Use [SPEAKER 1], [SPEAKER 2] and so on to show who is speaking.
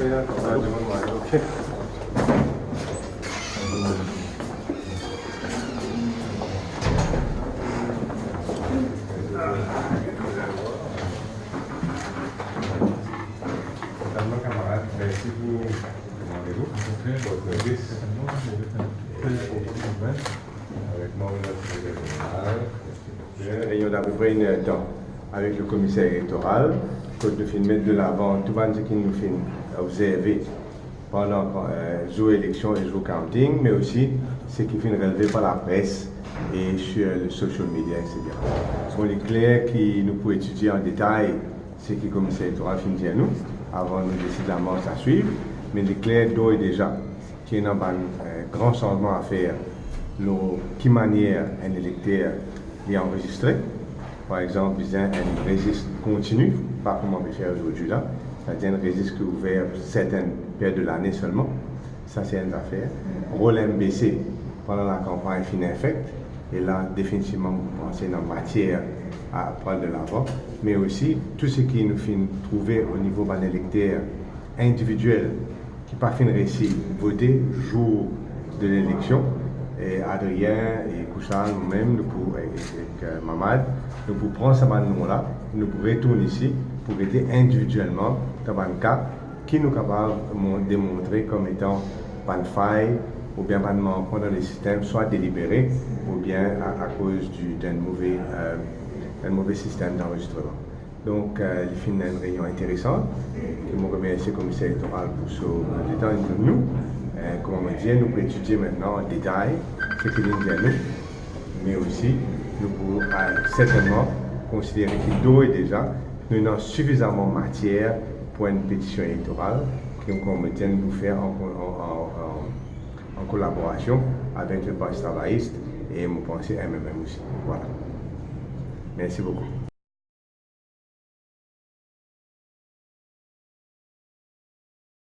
[SPEAKER 1] Ok. Camarade, merci pour demandez-vous. Votre service. Avec moi, on a réunion d'à peu près une heure de temps avec le commissaire électoral, pour nous mettre de l'avant tout ce qui nous fait observer pendant les élections et les counting, mais aussi ce qui fait relevé par la presse et sur les social media, etc. Ce sont les clairs qui nous pouvons étudier en détail ce que le commissaire électoral finit dire nous, avant de décider la marche à suivre, mais les clairs d'eau est déjà qu'il y a un grand changement à faire, qui manière un électeur est enregistré. Par exemple, il y a un registre continu, pas comme on peut faire aujourd'hui là, c'est-à-dire un registre qui est ouvert certaines périodes de l'année seulement. Ça, c'est une affaire. Rôle MBC pendant la campagne fin infect. Et là, définitivement, vous pensez dans matière à prendre de l'avant, mais aussi tout ce qui nous fait trouver au niveau d'un électeur individuel qui pas fin réussi voter jour de l'élection. Et Adrien et Kouchal, nous-mêmes, avec Mamad, nous pouvons prendre ce nom-là, nous pouvons retourner ici pour aider individuellement dans un cas qui nous est capable de démontrer comme étant pas de faille ou bien pas de manquement dans le système, soit délibéré ou bien à cause d'un mauvais système d'enregistrement. Donc, il fait une réunion intéressante. Je me remercie le commissaire électoral pour ce temps de nous. Comme on dit, nous pouvons étudier maintenant en détail ce qu'il nous dit à nous, mais aussi nous pouvons certainement considérer qu'il doit déjà nous avons suffisamment de matière pour une pétition électorale que nous tient de faire en collaboration avec le Parti travailliste et mon pensée MMM aussi. Voilà. Merci beaucoup.